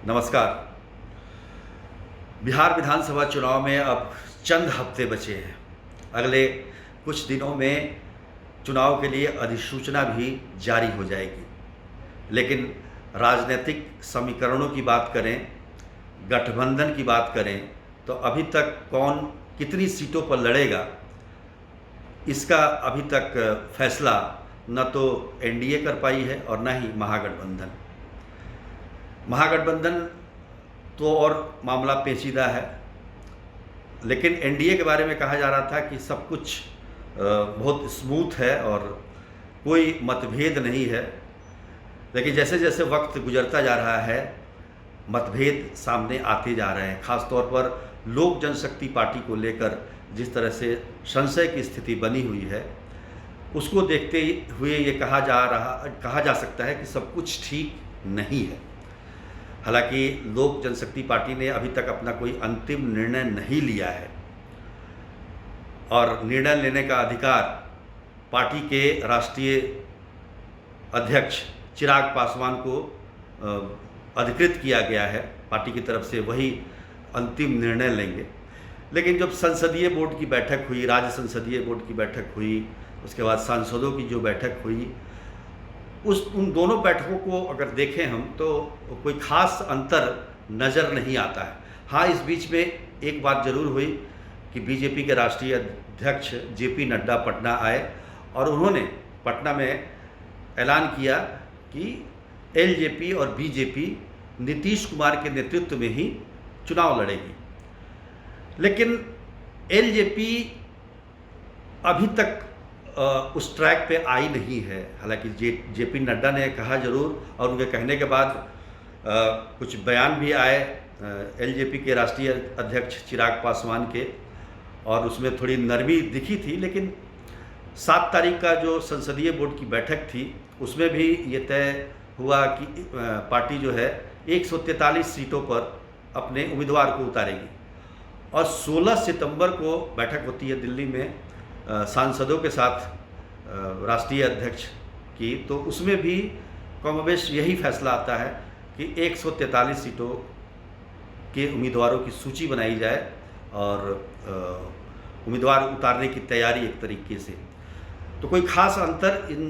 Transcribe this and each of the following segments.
नमस्कार। बिहार विधानसभा चुनाव में अब चंद हफ्ते बचे हैं। अगले कुछ दिनों में चुनाव के लिए अधिसूचना भी जारी हो जाएगी। लेकिन राजनीतिक समीकरणों की बात करें, गठबंधन की बात करें, तो अभी तक कौन कितनी सीटों पर लड़ेगा, इसका अभी तक फैसला न तो एनडीए कर पाई है और न ही महागठबंधन तो और मामला पेचीदा है। लेकिन एनडीए के बारे में कहा जा रहा था कि सब कुछ बहुत स्मूथ है और कोई मतभेद नहीं है। लेकिन जैसे जैसे वक्त गुजरता जा रहा है, मतभेद सामने आते जा रहे हैं। ख़ास तौर पर लोक जनशक्ति पार्टी को लेकर जिस तरह से संशय की स्थिति बनी हुई है, उसको देखते हुए ये कहा जा सकता है कि सब कुछ ठीक नहीं है। हालांकि लोक जनशक्ति पार्टी ने अभी तक अपना कोई अंतिम निर्णय नहीं लिया है और निर्णय लेने का अधिकार पार्टी के राष्ट्रीय अध्यक्ष चिराग पासवान को अधिकृत किया गया है। पार्टी की तरफ से वही अंतिम निर्णय लेंगे। लेकिन जब संसदीय बोर्ड की बैठक हुई, राज्य संसदीय बोर्ड की बैठक हुई, उसके बाद सांसदों की जो बैठक हुई, उन दोनों बैठकों को अगर देखें हम तो कोई ख़ास अंतर नज़र नहीं आता है। हाँ, इस बीच में एक बात ज़रूर हुई कि बीजेपी के राष्ट्रीय अध्यक्ष जेपी नड्डा पटना आए और उन्होंने पटना में ऐलान किया कि एलजेपी और बीजेपी नीतीश कुमार के नेतृत्व में ही चुनाव लड़ेगी। लेकिन एलजेपी अभी तक उस ट्रैक पे आई नहीं है। हालांकि जेपी नड्डा ने कहा जरूर, और उनके कहने के बाद कुछ बयान भी आए एलजेपी के राष्ट्रीय अध्यक्ष चिराग पासवान के, और उसमें थोड़ी नरमी दिखी थी। लेकिन 7 तारीख का जो संसदीय बोर्ड की बैठक थी, उसमें भी ये तय हुआ कि पार्टी जो है 143 सीटों पर अपने उम्मीदवार को उतारेगी। और 16 सितंबर को बैठक होती है दिल्ली में सांसदों के साथ राष्ट्रीय अध्यक्ष की, तो उसमें भी कमोबेश यही फैसला आता है कि 143 सीटों के उम्मीदवारों की सूची बनाई जाए और उम्मीदवार उतारने की तैयारी एक तरीके से। तो कोई ख़ास अंतर इन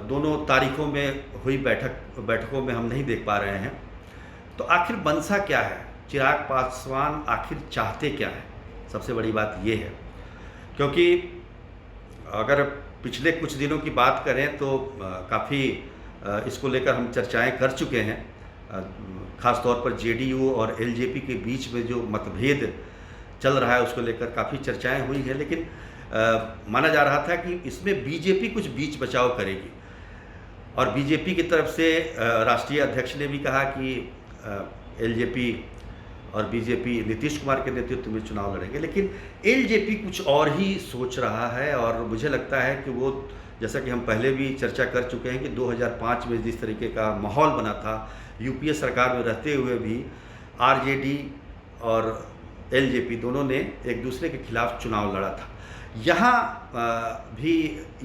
दोनों तारीखों में हुई बैठकों में हम नहीं देख पा रहे हैं। तो आखिर मंशा क्या है, चिराग पासवान आखिर चाहते क्या है? सबसे बड़ी बात ये है, क्योंकि अगर पिछले कुछ दिनों की बात करें तो काफ़ी इसको लेकर हम चर्चाएं कर चुके हैं। ख़ास तौर पर जेडीयू और एलजेपी के बीच में जो मतभेद चल रहा है उसको लेकर काफ़ी चर्चाएं हुई हैं। लेकिन माना जा रहा था कि इसमें बीजेपी कुछ बीच बचाव करेगी, और बीजेपी की तरफ से राष्ट्रीय अध्यक्ष ने भी कहा कि एलजेपी और बीजेपी नीतीश कुमार के नेतृत्व में चुनाव लड़ेंगे। लेकिन एलजेपी कुछ और ही सोच रहा है, और मुझे लगता है कि वो, जैसा कि हम पहले भी चर्चा कर चुके हैं कि 2005 में जिस तरीके का माहौल बना था, यूपीए सरकार में रहते हुए भी आरजेडी और एलजेपी दोनों ने एक दूसरे के खिलाफ चुनाव लड़ा था। यहाँ भी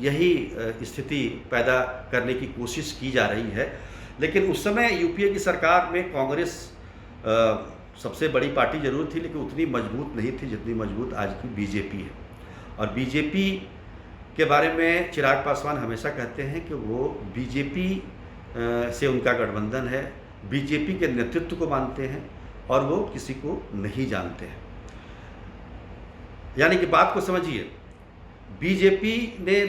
यही स्थिति पैदा करने की कोशिश की जा रही है। लेकिन उस समय यूपीए की सरकार में कांग्रेस सबसे बड़ी पार्टी जरूर थी, लेकिन उतनी मजबूत नहीं थी जितनी मजबूत आज की बीजेपी है। और बीजेपी के बारे में चिराग पासवान हमेशा कहते हैं कि वो बीजेपी से उनका गठबंधन है, बीजेपी के नेतृत्व को मानते हैं और वो किसी को नहीं जानते हैं। यानी कि बात को समझिए, बीजेपी ने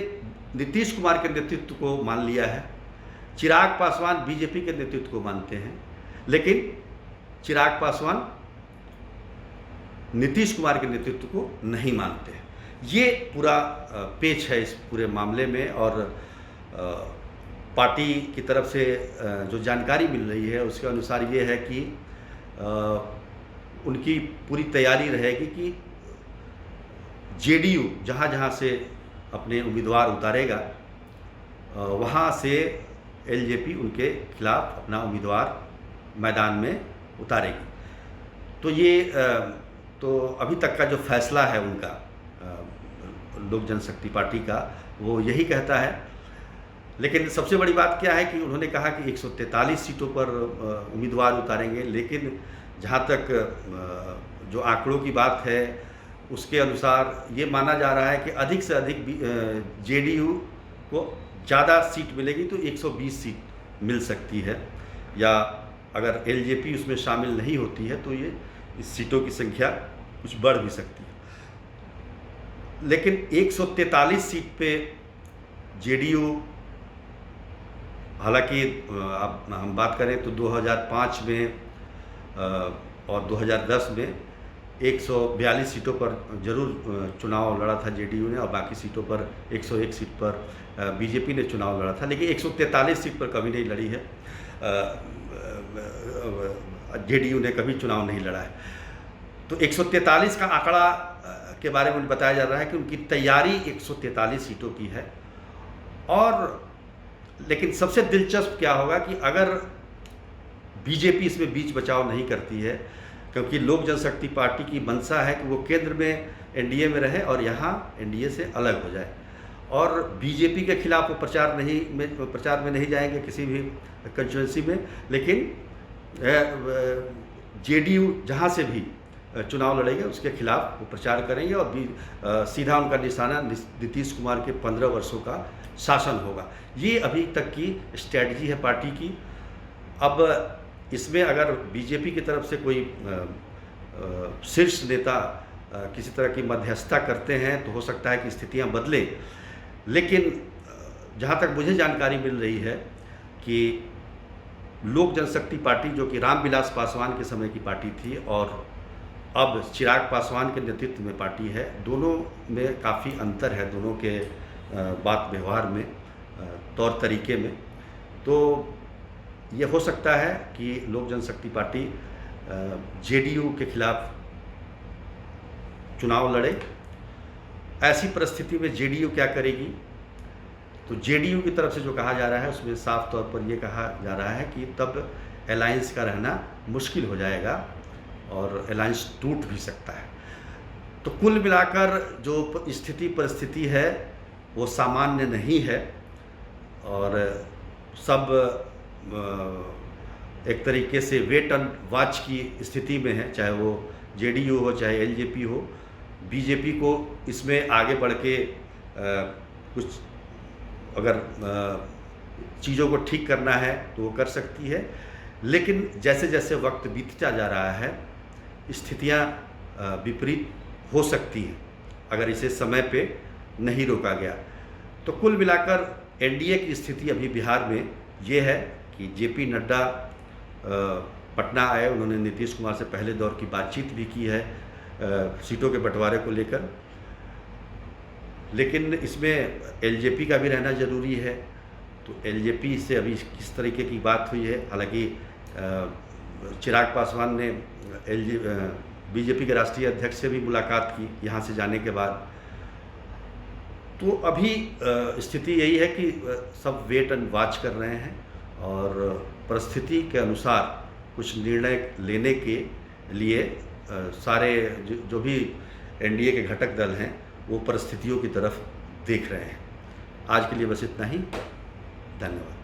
नीतीश कुमार के नेतृत्व को मान लिया है, चिराग पासवान बीजेपी के नेतृत्व को मानते हैं, लेकिन चिराग पासवान नीतीश कुमार के नेतृत्व को नहीं मानते हैं। ये पूरा पेच है इस पूरे मामले में। और पार्टी की तरफ से जो जानकारी मिल रही है उसके अनुसार ये है कि उनकी पूरी तैयारी रहेगी कि जेडीयू जहाँ जहाँ से अपने उम्मीदवार उतारेगा वहाँ से एलजेपी उनके खिलाफ अपना उम्मीदवार मैदान में उतारेगी। तो ये तो अभी तक का जो फैसला है उनका लोक जनशक्ति पार्टी का, वो यही कहता है लेकिन सबसे बड़ी बात क्या है कि उन्होंने कहा कि 143 सीटों पर उम्मीदवार उतारेंगे, लेकिन जहाँ तक जो आंकड़ों की बात है उसके अनुसार ये माना जा रहा है कि अधिक से अधिक जेडीयू को ज़्यादा सीट मिलेगी तो 120 सीट मिल सकती है, या अगर एलजेपी उसमें शामिल नहीं होती है तो ये इस सीटों की संख्या कुछ बढ़ भी सकती है। लेकिन 143 सीट पे जेडीयू, हालांकि अब हम बात करें तो 2005 में और 2010 में 142 सीटों पर जरूर चुनाव लड़ा था जेडीयू ने, और बाकी सीटों पर 101 सीट पर बीजेपी ने चुनाव लड़ा था, लेकिन 143 सीट पर कभी नहीं लड़ी है। जेडीयू ने कभी चुनाव नहीं लड़ा है। तो 143 का आंकड़ा के बारे में बताया जा रहा है कि उनकी तैयारी 143 सीटों की है। और लेकिन सबसे दिलचस्प क्या होगा कि अगर बीजेपी इसमें बीच बचाव नहीं करती है, क्योंकि लोक जनशक्ति पार्टी की मंशा है कि वो केंद्र में एनडीए में रहे और यहाँ एनडीए से अलग हो जाए, और बीजेपी के खिलाफ वो प्रचार में नहीं जाएंगे किसी भी कंस्टिट्यूंसी में, लेकिन जेडीयू जहाँ से भी चुनाव लड़ेंगे उसके खिलाफ वो प्रचार करेंगे, और सीधा उनका निशाना नीतीश कुमार के 15 वर्षों का शासन होगा। ये अभी तक की स्ट्रैटेजी है पार्टी की। अब इसमें अगर बीजेपी की तरफ से कोई शीर्ष नेता किसी तरह की मध्यस्थता करते हैं तो हो सकता है कि स्थितियां बदलें, लेकिन जहाँ तक मुझे जानकारी मिल रही है कि लोक जनशक्ति पार्टी, जो कि रामविलास पासवान के समय की पार्टी थी और अब चिराग पासवान के नेतृत्व में पार्टी है, दोनों में काफ़ी अंतर है, दोनों के बात व्यवहार में, तौर तरीके में। तो ये हो सकता है कि लोक जनशक्ति पार्टी जेडीयू के खिलाफ चुनाव लड़े। ऐसी परिस्थिति में जेडीयू क्या करेगी? तो जेडीयू की तरफ से जो कहा जा रहा है उसमें साफ तौर पर यह कहा जा रहा है कि तब अलायंस का रहना मुश्किल हो जाएगा और अलायंस टूट भी सकता है। तो कुल मिलाकर जो परिस्थिति है वो सामान्य नहीं है, और सब एक तरीके से वेट एंड वॉच की स्थिति में है, चाहे वो जेडीयू हो चाहे एलजेपी हो। बीजेपी को इसमें आगे बढ़ के कुछ अगर चीज़ों को ठीक करना है तो वो कर सकती है, लेकिन जैसे जैसे वक्त बीतता जा रहा है स्थितियां विपरीत हो सकती हैं अगर इसे समय पे नहीं रोका गया। तो कुल मिलाकर एनडीए की स्थिति अभी बिहार में ये है कि जेपी नड्डा पटना आए, उन्होंने नीतीश कुमार से पहले दौर की बातचीत भी की है सीटों के बंटवारे को लेकर, लेकिन इसमें एलजेपी का भी रहना ज़रूरी है। तो एलजेपी से अभी किस तरीके की बात हुई है, हालांकि चिराग पासवान ने बीजेपी के राष्ट्रीय अध्यक्ष से भी मुलाकात की यहाँ से जाने के बाद। तो अभी स्थिति यही है कि सब वेट एंड वॉच कर रहे हैं और परिस्थिति के अनुसार कुछ निर्णय लेने के लिए सारे जो भी एनडीए के घटक दल हैं वो परिस्थितियों की तरफ देख रहे हैं। आज के लिए बस इतना ही। धन्यवाद।